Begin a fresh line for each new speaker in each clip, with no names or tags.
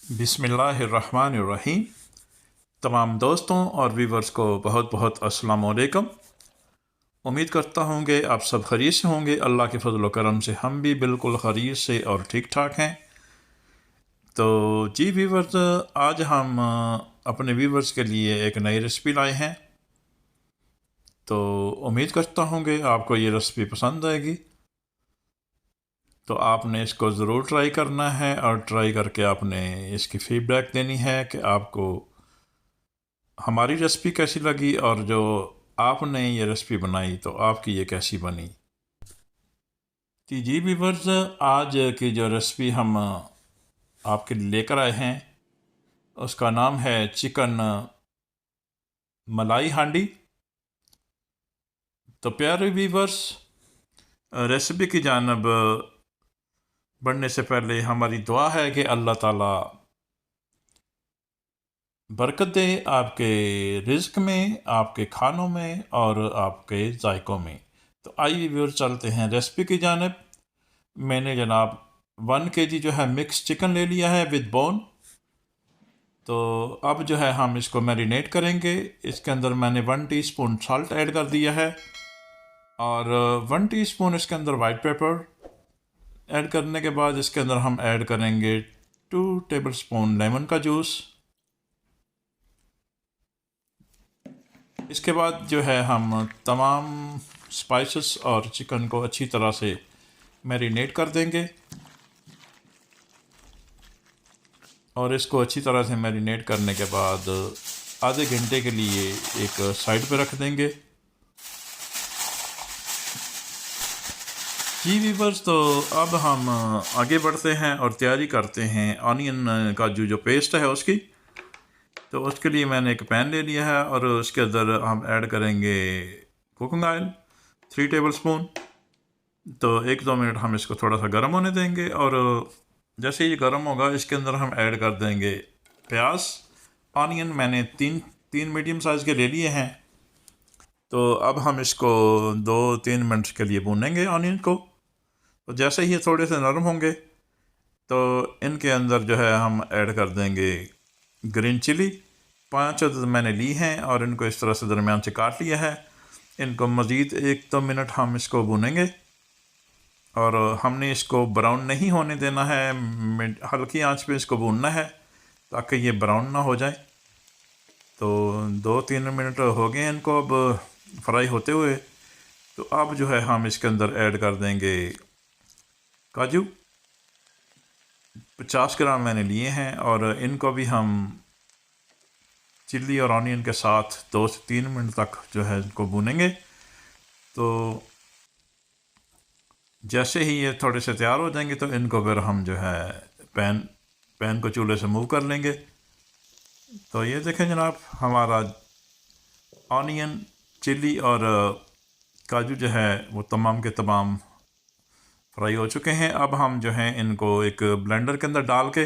बिस्मिल्लाहिर्रहमानिर्रहीम। तमाम दोस्तों और व्यूवर्स को बहुत बहुत अस्सलाम वालेकुम। उम्मीद करता हूँ कि आप सब खैरियत से होंगे। अल्लाह के फजल व करम से हम भी बिल्कुल खैरियत से और ठीक ठाक हैं। तो जी व्यूवर्स, आज हम अपने व्यूवर्स के लिए एक नई रेसिपी लाए हैं। तो उम्मीद करता हूँ कि आपको ये रेसिपी पसंद आएगी। तो आपने इसको ज़रूर ट्राई करना है और ट्राई करके आपने इसकी फीडबैक देनी है कि आपको हमारी रेसिपी कैसी लगी और जो आपने ये रेसिपी बनाई तो आपकी ये कैसी बनी। जी व्यूवर्स, आज की जो रेसिपी हम आपके लिए लेकर आए हैं उसका नाम है चिकन मलाई हांडी। तो प्यारे व्यूवर्स, रेसिपी की जानब बढ़ने से पहले हमारी दुआ है कि अल्लाह ताला बरकत दे आपके रिज़्क में, आपके खानों में और आपके जायकों में। तो आइए व्यूअर चलते हैं रेसिपी की जानब। मैंने जनाब 1 kg जो है मिक्स चिकन ले लिया है विद बोन। तो अब जो है हम इसको मैरिनेट करेंगे। इसके अंदर मैंने 1 टीस्पून साल्ट ऐड कर दिया है और 1 टीस्पून इसके अंदर वाइट पेपर ऐड करने के बाद इसके अंदर हम ऐड करेंगे 2 टेबलस्पून लेमन का जूस। इसके बाद जो है हम तमाम स्पाइसेस और चिकन को अच्छी तरह से मैरिनेट कर देंगे और इसको अच्छी तरह से मैरिनेट करने के बाद आधे घंटे के लिए एक साइड पे रख देंगे। जी व्यूवर्स, तो अब हम आगे बढ़ते हैं और तैयारी करते हैं ऑनियन का जो पेस्ट है उसकी। तो उसके लिए मैंने एक पैन ले लिया है और उसके अंदर हम ऐड करेंगे कुकिंग ऑयल 3 टेबलस्पून। तो 1-2 मिनट हम इसको थोड़ा सा गर्म होने देंगे और जैसे ही गर्म होगा इसके अंदर हम ऐड कर देंगे प्याज। ऑनियन मैंने तीन मीडियम साइज़ के ले लिए हैं। तो अब हम इसको 2-3 मिनट के लिए भूनेंगे ऑनियन को। तो जैसे ही ये थोड़े से नरम होंगे तो इनके अंदर जो है हम ऐड कर देंगे ग्रीन चिली। 5 अदद मैंने ली हैं और इनको इस तरह से दरमियान से काट लिया है। इनको मज़ीद 1-2 मिनट हम इसको भूनेंगे और हमने इसको ब्राउन नहीं होने देना है, हल्की आंच पे इसको भूनना है ताकि ये ब्राउन ना हो जाए। तो 2-3 मिनट हो गए इनको अब फ्राई होते हुए। तो अब जो है हम इसके अंदर ऐड कर देंगे काजू। 50 ग्राम मैंने लिए हैं और इनको भी हम चिल्ली और ऑनियन के साथ 2 से 3 मिनट तक जो है इनको भूनेंगे। तो जैसे ही ये थोड़े से तैयार हो जाएंगे तो इनको फिर हम जो है पैन को चूल्हे से मूव कर लेंगे। तो ये देखें जनाब, हमारा ऑनियन, चिल्ली और काजू जो है वो तमाम के तमाम फ्राई हो चुके हैं। अब हम जो है इनको एक ब्लेंडर के अंदर डाल के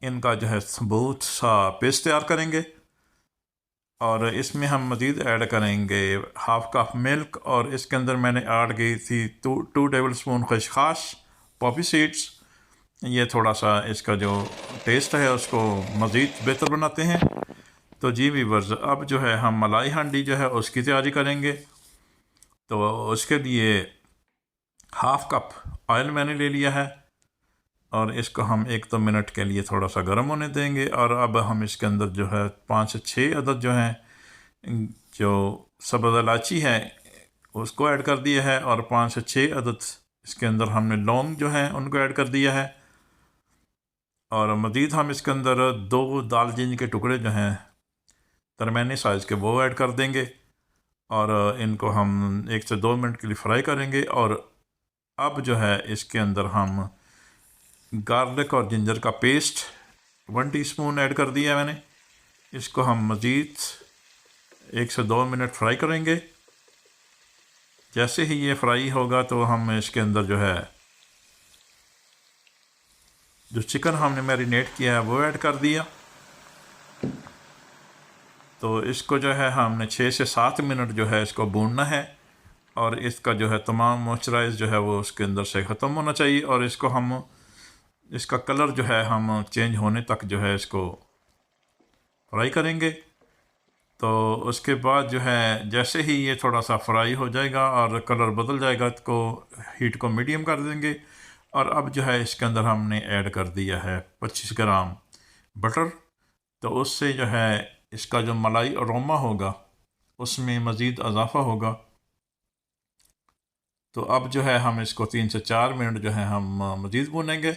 इनका जो है बहुत सा पेस्ट तैयार करेंगे और इसमें हम मज़ीद ऐड करेंगे 1/2 कप मिल्क और इसके अंदर मैंने ऐड की थी 2 टेबलस्पून खसखस, पॉपी सीड्स। ये थोड़ा सा इसका जो टेस्ट है उसको मज़ीद बेहतर बनाते हैं। तो जी व्यूअर्स, अब जो है हम मलाई हांडी जो है उसकी तैयारी करेंगे। तो उसके लिए 1/2 कप ऑयल मैंने ले लिया है और इसको हम 1-2 मिनट के लिए थोड़ा सा गर्म होने देंगे। और अब हम इसके अंदर जो है 5 से 6 अदद जो हैं जो सब्ज़ इलायची है उसको ऐड कर दिया है और 5 से 6 अदद इसके अंदर हमने लौंग जो है उनको ऐड कर दिया है और मज़ीद हम इसके अंदर 2 दालचीनी के टुकड़े जो हैं दरमियाने साइज़ के वो ऐड कर देंगे और इनको हम 1 से 2 मिनट के लिए फ्राई करेंगे। और अब जो है इसके अंदर हम गार्लिक और जिंजर का पेस्ट 1 टीस्पून ऐड कर दिया है मैंने। इसको हम मज़ीद 1 से 2 मिनट फ्राई करेंगे। जैसे ही ये फ्राई होगा तो हम इसके अंदर जो है जो चिकन हमने मैरिनेट किया है वो ऐड कर दिया। तो इसको जो है हमने 6 से 7 मिनट जो है इसको भूनना है और इसका जो है तमाम मॉइस्चराइज जो है वो उसके अंदर से ख़त्म होना चाहिए और इसको हम इसका कलर जो है हम चेंज होने तक जो है इसको फ्राई करेंगे। तो उसके बाद जो है जैसे ही ये थोड़ा सा फ्राई हो जाएगा और कलर बदल जाएगा तो हीट को मीडियम कर देंगे। और अब जो है इसके अंदर हमने ऐड कर दिया है 25 ग्राम बटर। तो उससे जो है इसका जो मलाई अरोमा होगा उसमें मज़ीद इजाफ़ा होगा। तो अब जो है हम इसको 3 से 4 मिनट जो है हम मज़ीद भूनेंगे।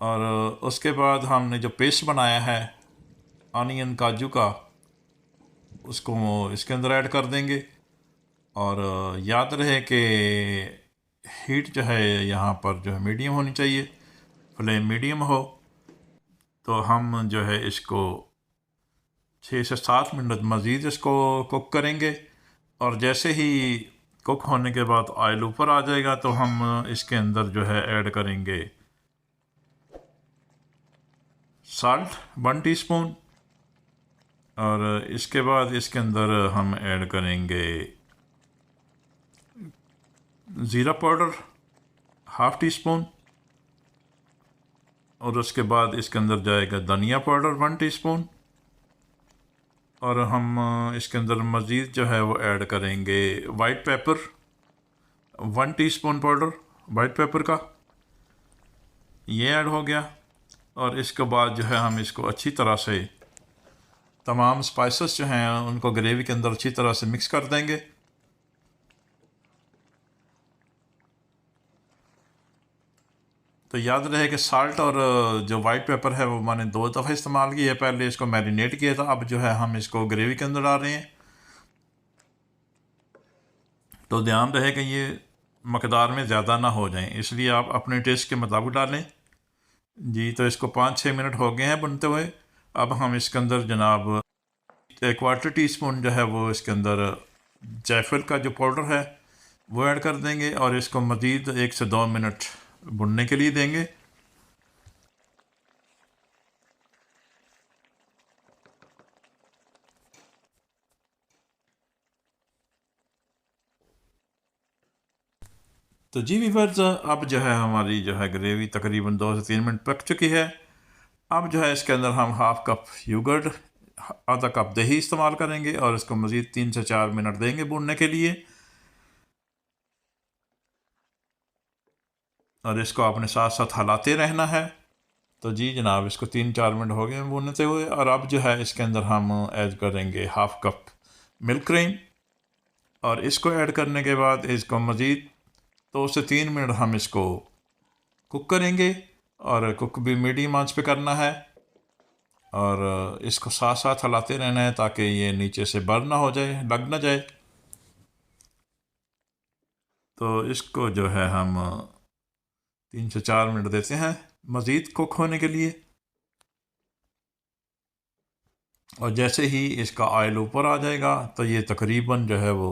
और उसके बाद हमने जो पेस्ट बनाया है ऑनियन काजू का उसको इसके अंदर ऐड कर देंगे। और याद रहे कि हीट जो है यहाँ पर जो है मीडियम होनी चाहिए, फ्लेम मीडियम हो। तो हम जो है इसको 6 से 7 मिनट मज़ीद इसको कुक करेंगे। और जैसे ही कुक होने के बाद ऑयल ऊपर आ जाएगा तो हम इसके अंदर जो है ऐड करेंगे साल्ट 1 टीस्पून। और इसके बाद इसके अंदर हम ऐड करेंगे ज़ीरा पाउडर 1/2 टीस्पून। और उसके बाद इसके अंदर जाएगा धनिया पाउडर 1 टीस्पून। और हम इसके अंदर मज़ीद जो है वो ऐड करेंगे white paper 1 teaspoon powder white paper का, ये ऐड हो गया। और इसके बाद जो है हम इसको अच्छी तरह से तमाम स्पाइसेस जो हैं उनको ग्रेवी के अंदर अच्छी तरह से मिक्स कर देंगे। तो याद रहे कि साल्ट और जो वाइट पेपर है वो मैंने 2 दफ़ा इस्तेमाल किया है। पहले इसको मैरिनेट किया था, अब जो है हम इसको ग्रेवी के अंदर डाल रहे हैं। तो ध्यान रहे कि ये मकदार में ज़्यादा ना हो जाएं, इसलिए आप अपने टेस्ट के मुताबिक डालें जी। तो इसको 5-6 मिनट हो गए हैं बनते हुए। अब हम इसके अंदर जनाब 1/4 टीस्पून जो है वो इसके अंदर जायफल का जो पाउडर है वो ऐड कर देंगे। और इसको मज़ीद 1 से 2 मिनट भुनने के लिए देंगे। तो जी व्यूअर्स, अब जो है हमारी जो है ग्रेवी तकरीबन 2 से 3 मिनट पक चुकी है। अब जो है इसके अंदर हम 1/2 कप योगर्ट, आधा कप दही इस्तेमाल करेंगे और इसको मज़ीद 3 से 4 मिनट देंगे भूनने के लिए। और इसको अपने साथ साथ हिलाते रहना है। तो जी जनाब, इसको 3-4 मिनट हो गए भूनते हुए। और अब जो है इसके अंदर हम ऐड करेंगे 1/2 कप मिल्क क्रीम। और इसको ऐड करने के बाद इसको मज़ीद 2 से 3 मिनट हम इसको कुक करेंगे। और कुक भी मीडियम आंच पे करना है। और इसको साथ साथ हिलाते रहना है ताकि ये नीचे से बर्न ना हो जाए, लग ना जाए। तो इसको जो है हम 3 से 4 मिनट देते हैं मज़ीद कुक होने के लिए। और जैसे ही इसका ऑयल ऊपर आ जाएगा तो ये तकरीबन जो है वो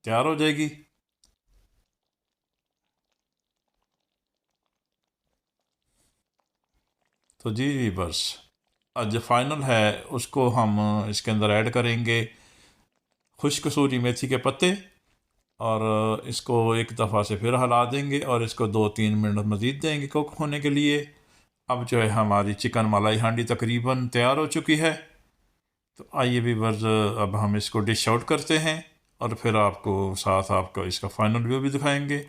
तैयार हो जाएगी। तो जी बस आज जो फाइनल है उसको हम इसके अंदर ऐड करेंगे खुश्क कसूरी मेथी के पत्ते। और इसको एक दफ़ा से फिर हिला देंगे और इसको 2-3 मिनट मज़ीद देंगे कुक होने के लिए। अब जो है हमारी चिकन मलाई हांडी तकरीबन तैयार हो चुकी है। तो आइए व्यूअर्स, अब हम इसको डिश आउट करते हैं और फिर आपको साथ आपको इसका फाइनल व्यू भी दिखाएंगे।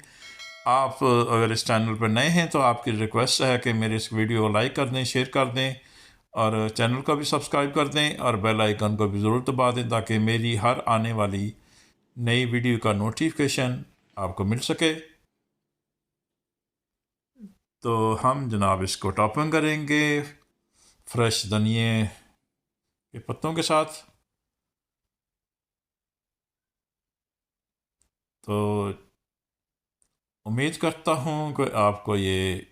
आप अगर इस चैनल पर नए हैं तो आपकी रिक्वेस्ट है कि मेरे इस वीडियो को लाइक कर दें, शेयर कर दें और चैनल को भी सब्सक्राइब कर दें और बेल आइकन को भी ज़रूर दबा दें ताकि मेरी हर आने वाली नई वीडियो का नोटिफिकेशन आपको मिल सके। तो हम जनाब इसको टॉपिंग करेंगे फ्रेश धनिए के पत्तों के साथ। तो उम्मीद करता हूँ कि आपको ये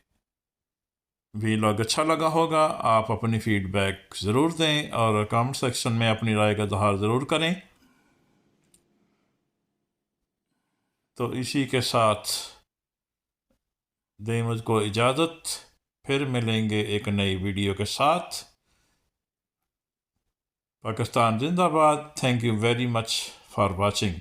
वीलॉग अच्छा लगा होगा। आप अपनी फीडबैक ज़रूर दें और कमेंट सेक्शन में अपनी राय का इज़हार ज़रूर करें। तो इसी के साथ दें मुझको इजाज़त, फिर मिलेंगे एक नई वीडियो के साथ। पाकिस्तान जिंदाबाद। Thank you very much for watching.